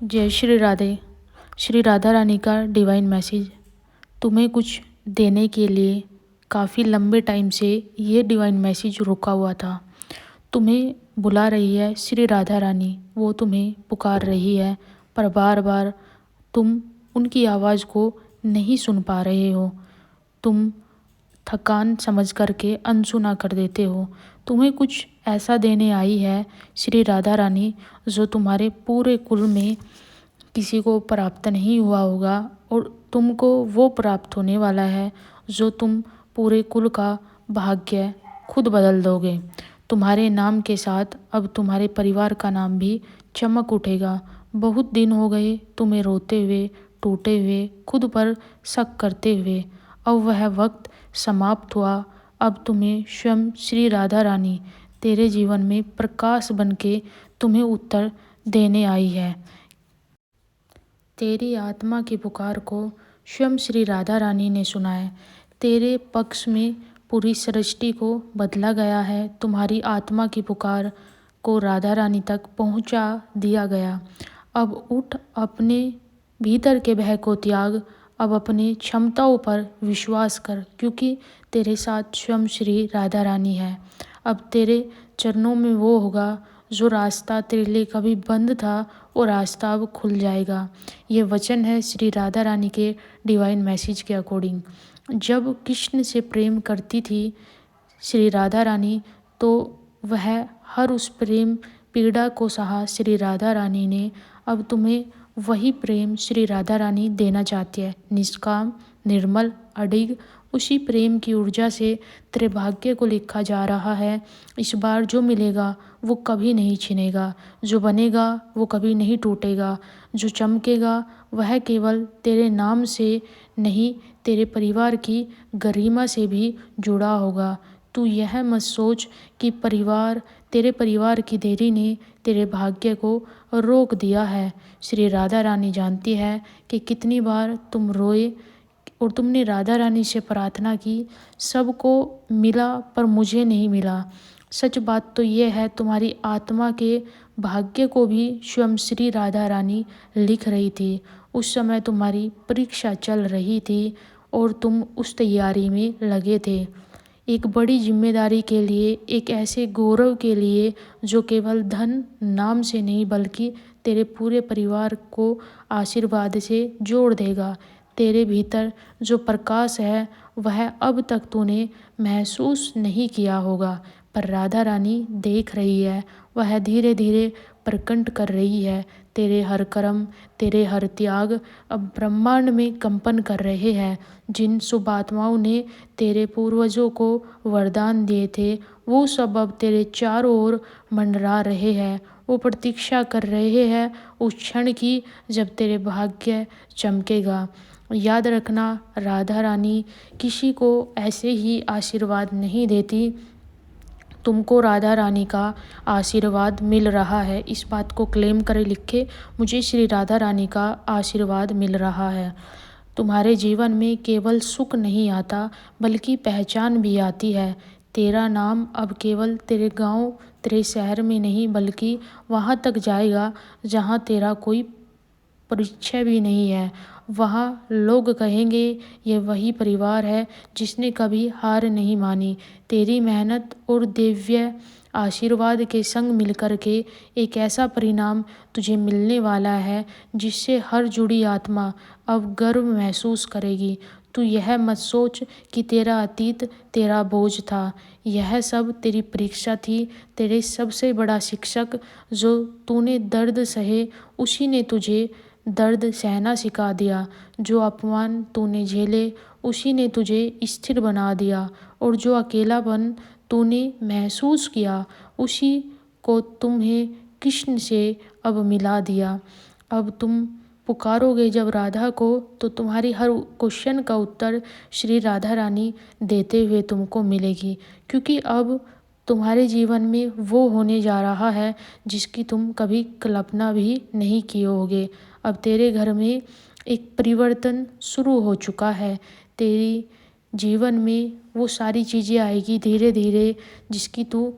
जय श्री राधे। श्री राधा रानी का divine message तुम्हें कुछ देने के लिए काफ़ी लंबे टाइम से ये डिवाइन मैसेज रुका हुआ था। तुम्हें बुला रही है श्री राधा रानी, वो तुम्हें पुकार रही है, पर बार बार तुम उनकी आवाज़ को नहीं सुन पा रहे हो। तुम थकान समझ करके अनसुना कर देते हो। तुम्हें कुछ ऐसा देने आई है श्री राधा रानी जो तुम्हारे पूरे कुल में किसी को प्राप्त नहीं हुआ होगा, और तुमको वो प्राप्त होने वाला है जो तुम पूरे कुल का भाग्य खुद बदल दोगे। तुम्हारे नाम के साथ अब तुम्हारे परिवार का नाम भी चमक उठेगा। बहुत दिन हो गए तुम्हें रोते हुए, टूटे हुए, खुद पर शक करते हुए। अब वह वक्त समाप्त हुआ। अब तुम्हें स्वयं श्री राधा रानी तेरे जीवन में प्रकाश बनके तुम्हें उत्तर देने आई है। तेरी आत्मा की पुकार को स्वयं श्री राधा रानी ने सुना है। तेरे पक्ष में पूरी सृष्टि को बदला गया है। तुम्हारी आत्मा की पुकार को राधा रानी तक पहुंचा दिया गया। अब उठ, अपने भीतर के भय को त्याग, अब अपनी क्षमताओं पर विश्वास कर, क्योंकि तेरे साथ स्वयं श्री राधा रानी है। अब तेरे चरणों में वो होगा जो रास्ता तेरे लिए कभी बंद था, वो रास्ता अब खुल जाएगा। ये वचन है श्री राधा रानी के डिवाइन मैसेज के अकॉर्डिंग। जब कृष्ण से प्रेम करती थी श्री राधा रानी, तो वह हर उस प्रेम पीड़ा को सहा श्री राधा रानी ने। अब तुम्हें वही प्रेम श्री राधा रानी देना चाहती है, निष्काम, निर्मल, अडिग। उसी प्रेम की ऊर्जा से तेरे भाग्य को लिखा जा रहा है। इस बार जो मिलेगा वो कभी नहीं छिनेगा, जो बनेगा वो कभी नहीं टूटेगा, जो चमकेगा वह केवल तेरे नाम से नहीं, तेरे परिवार की गरिमा से भी जुड़ा होगा। तू यह मत सोच कि तेरे परिवार की देरी ने तेरे भाग्य को रोक दिया है। श्री राधा रानी जानती है कि कितनी बार तुम रोए और तुमने राधा रानी से प्रार्थना की, सबको मिला पर मुझे नहीं मिला। सच बात तो यह है, तुम्हारी आत्मा के भाग्य को भी स्वयं श्री राधा रानी लिख रही थी। उस समय तुम्हारी परीक्षा चल रही थी और तुम उस तैयारी में लगे थे, एक बड़ी जिम्मेदारी के लिए, एक ऐसे गौरव के लिए जो केवल धन नाम से नहीं बल्कि तेरे पूरे परिवार को आशीर्वाद से जोड़ देगा। तेरे भीतर जो प्रकाश है वह अब तक तूने महसूस नहीं किया होगा, पर राधा रानी देख रही है। वह धीरे धीरे प्रकट कर रही है। तेरे हर कर्म, तेरे हर त्याग अब ब्रह्मांड में कंपन कर रहे हैं। जिन शुभ आत्माओं ने तेरे पूर्वजों को वरदान दिए थे, वो सब अब तेरे चारों ओर मंडरा रहे हैं। वो प्रतीक्षा कर रहे हैं उस क्षण की जब तेरे भाग्य चमकेगा। याद रखना, राधा रानी किसी को ऐसे ही आशीर्वाद नहीं देती। तुमको राधा रानी का आशीर्वाद मिल रहा है। इस बात को क्लेम करे, लिखे, मुझे श्री राधा रानी का आशीर्वाद मिल रहा है। तुम्हारे जीवन में केवल सुख नहीं आता बल्कि पहचान भी आती है। तेरा नाम अब केवल तेरे गांव, तेरे शहर में नहीं बल्कि वहां तक जाएगा जहां तेरा कोई परिचय भी नहीं है। वहाँ लोग कहेंगे ये वही परिवार है जिसने कभी हार नहीं मानी। तेरी मेहनत और दिव्य आशीर्वाद के संग मिलकर के एक ऐसा परिणाम तुझे मिलने वाला है जिससे हर जुड़ी आत्मा अब गर्व महसूस करेगी। तू यह मत सोच कि तेरा अतीत तेरा बोझ था। यह सब तेरी परीक्षा थी। तेरे सबसे बड़ा शिक्षक जो तूने दर्द सहे, उसी ने तुझे दर्द सहना सिखा दिया। जो अपमान तूने झेले, उसी ने तुझे स्थिर बना दिया। और जो अकेलापन तूने महसूस किया, उसी को तुम्हें कृष्ण से अब मिला दिया। अब तुम पुकारोगे जब राधा को, तो तुम्हारी हर क्वेश्चन का उत्तर श्री राधा रानी देते हुए तुमको मिलेगी, क्योंकि अब तुम्हारे जीवन में वो होने जा रहा है जिसकी तुम कभी कल्पना भी नहीं किए होगे। अब तेरे घर में एक परिवर्तन शुरू हो चुका है। तेरी जीवन में वो सारी चीज़ें आएगी धीरे धीरे जिसकी तू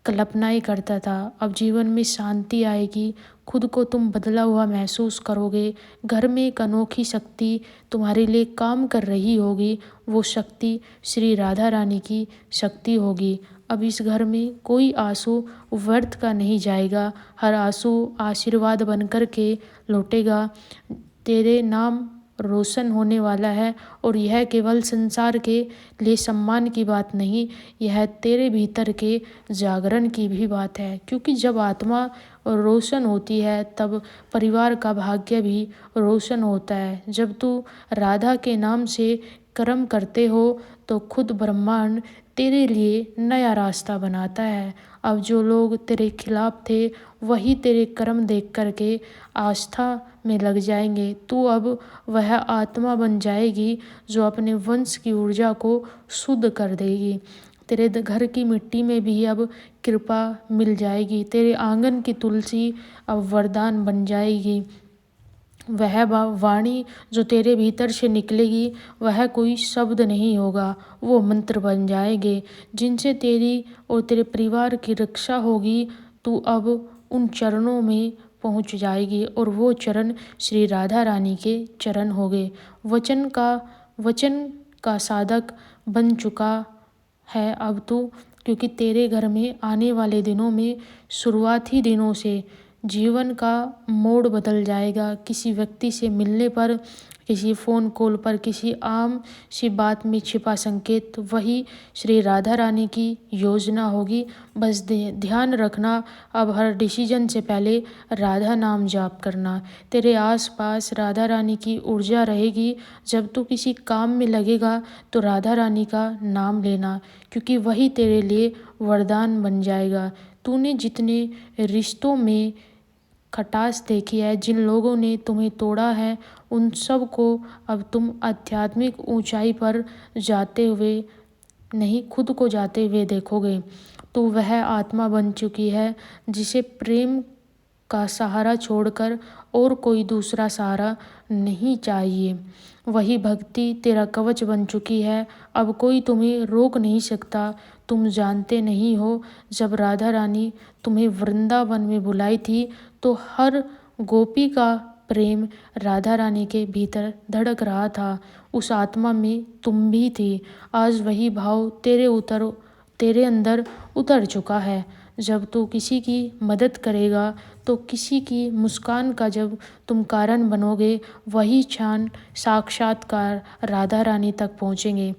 कल्पनाएं करता था। अब जीवन में शांति आएगी, खुद को तुम बदला हुआ महसूस करोगे। घर में एक अनोखी शक्ति तुम्हारे लिए काम कर रही होगी। वो शक्ति श्री राधा रानी की शक्ति होगी। अब इस घर में कोई आंसू व्यर्थ का नहीं जाएगा, हर आंसू आशीर्वाद बनकर के लौटेगा। तेरे नाम रोशन होने वाला है और यह केवल संसार के लिए सम्मान की बात नहीं, यह तेरे भीतर के जागरण की भी बात है। क्योंकि जब आत्मा रोशन होती है तब परिवार का भाग्य भी रोशन होता है। जब तू राधा के नाम से कर्म करते हो तो खुद ब्रह्मांड तेरे लिए नया रास्ता बनाता है। अब जो लोग तेरे खिलाफ थे वही तेरे कर्म देख करके आस्था में लग जाएंगे। तू अब वह आत्मा बन जाएगी जो अपने वंश की ऊर्जा को शुद्ध कर देगी। तेरे घर की मिट्टी में भी अब कृपा मिल जाएगी। तेरे आंगन की तुलसी अब वरदान बन जाएगी। वह वाणी जो तेरे भीतर से निकलेगी वह कोई शब्द नहीं होगा, वो मंत्र बन जाएंगे जिनसे तेरी और तेरे परिवार की रक्षा होगी। तू अब उन चरणों में पहुंच जाएगी और वो चरण श्री राधा रानी के चरण होंगे। वचन का साधक बन चुका है अब तू, क्योंकि तेरे घर में आने वाले दिनों में शुरुआती दिनों से जीवन का मोड़ बदल जाएगा। किसी व्यक्ति से मिलने पर, किसी फ़ोन कॉल पर, किसी आम सी बात में छिपा संकेत वही श्री राधा रानी की योजना होगी। बस ध्यान रखना, अब हर डिसीजन से पहले राधा नाम जाप करना। तेरे आसपास राधा रानी की ऊर्जा रहेगी। जब तू किसी काम में लगेगा तो राधा रानी का नाम लेना, क्योंकि वही तेरे लिए वरदान बन जाएगा। तूने जितने रिश्तों में खटास देखी है, जिन लोगों ने तुम्हें तोड़ा है, उन सब को अब तुम आध्यात्मिक ऊंचाई पर जाते हुए नहीं, खुद को जाते हुए देखोगे। तो वह आत्मा बन चुकी है जिसे प्रेम का सहारा छोड़कर और कोई दूसरा सहारा नहीं चाहिए। वही भक्ति तेरा कवच बन चुकी है। अब कोई तुम्हें रोक नहीं सकता। तुम जानते नहीं हो, जब राधा रानी तुम्हें वृंदावन में बुलाई थी तो हर गोपी का प्रेम राधा रानी के भीतर धड़क रहा था। उस आत्मा में तुम भी थी। आज वही भाव तेरे अंदर उतर चुका है। जब तू किसी की मदद करेगा तो किसी की मुस्कान का जब तुम कारण बनोगे, वही क्षण साक्षात्कार राधा रानी तक पहुँचेंगे।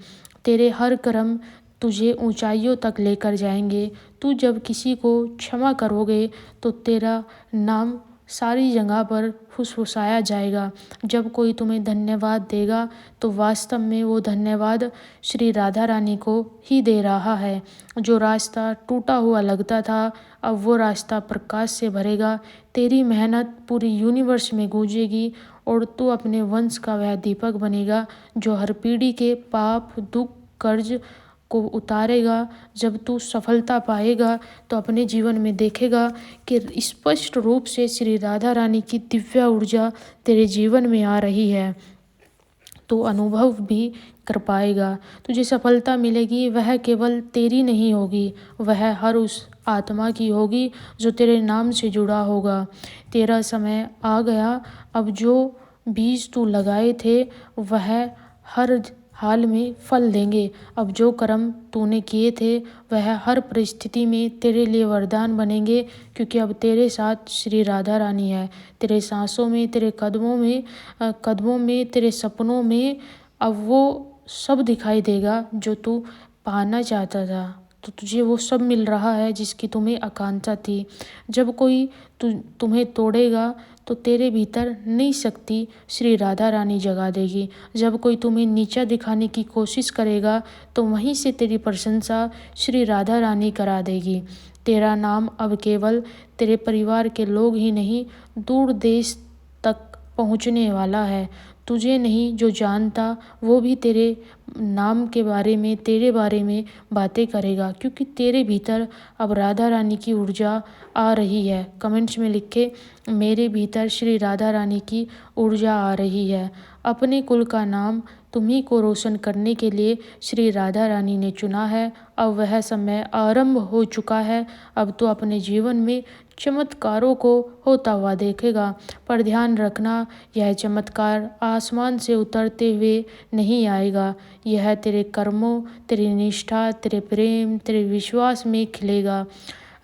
तेरे हर कर्म तुझे ऊंचाइयों तक लेकर जाएंगे। तू जब किसी को क्षमा करोगे तो तेरा नाम सारी जगह पर फुसफुसाया जाएगा। जब कोई तुम्हें धन्यवाद देगा तो वास्तव में वो धन्यवाद श्री राधा रानी को ही दे रहा है। जो रास्ता टूटा हुआ लगता था, अब वो रास्ता प्रकाश से भरेगा। तेरी मेहनत पूरी यूनिवर्स में गूंजेगी और तू अपने वंश का वह दीपक बनेगा जो हर पीढ़ी के पाप, दुख, कर्ज को उतारेगा। जब तू सफलता पाएगा तो अपने जीवन में देखेगा कि स्पष्ट रूप से श्री राधा रानी की दिव्य ऊर्जा तेरे जीवन में आ रही है, तो अनुभव भी कर पाएगा। तुझे सफलता मिलेगी, वह केवल तेरी नहीं होगी, वह हर उस आत्मा की होगी जो तेरे नाम से जुड़ा होगा। तेरा समय आ गया। अब जो बीज तू लगाए थे वह हर हाल में फल देंगे। अब जो कर्म तूने किए थे वह हर परिस्थिति में तेरे लिए वरदान बनेंगे, क्योंकि अब तेरे साथ श्री राधा रानी है। तेरे सांसों में, तेरे कदमों में, तेरे सपनों में अब वो सब दिखाई देगा जो तू पाना चाहता था। तो तुझे वो सब मिल रहा है जिसकी तुम्हें आकांक्षा थी। जब कोई तुम्हें तोड़ेगा तो तेरे भीतर नई शक्ति श्री राधा रानी जगा देगी। जब कोई तुम्हें नीचा दिखाने की कोशिश करेगा तो वहीं से तेरी प्रशंसा श्री राधा रानी करा देगी। तेरा नाम अब केवल तेरे परिवार के लोग ही नहीं, दूर देश तक पहुंचने वाला है। तुझे नहीं जो जानता वो भी तेरे नाम के बारे में, तेरे बारे में बातें करेगा, क्योंकि तेरे भीतर अब राधा रानी की ऊर्जा आ रही है। कमेंट्स में लिखे, मेरे भीतर श्री राधा रानी की ऊर्जा आ रही है। अपने कुल का नाम तुम्ही को रोशन करने के लिए श्री राधा रानी ने चुना है। अब वह समय आरंभ हो चुका है। अब तो अपने जीवन में चमत्कारों को होता हुआ देखेगा। पर ध्यान रखना, यह चमत्कार आसमान से उतरते हुए नहीं आएगा। यह तेरे कर्मों, तेरी निष्ठा, तेरे प्रेम, तेरे विश्वास में खिलेगा।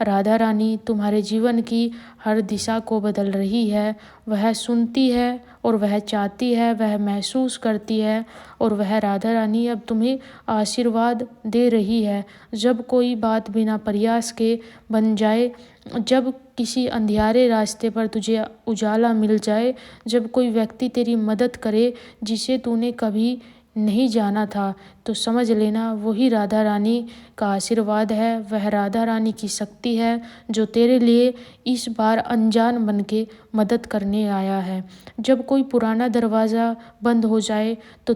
राधा रानी तुम्हारे जीवन की हर दिशा को बदल रही है। वह सुनती है और वह चाहती है, वह महसूस करती है और वह राधा रानी अब तुम्हें आशीर्वाद दे रही है। जब कोई बात बिना प्रयास के बन जाए, जब किसी अंधियारे रास्ते पर तुझे उजाला मिल जाए, जब कोई व्यक्ति तेरी मदद करे जिसे तूने कभी नहीं जाना था, तो समझ लेना वही राधा रानी का आशीर्वाद है। वह राधा रानी की शक्ति है जो तेरे लिए इस बार अनजान बन के मदद करने आया है। जब कोई पुराना दरवाज़ा बंद हो जाए तो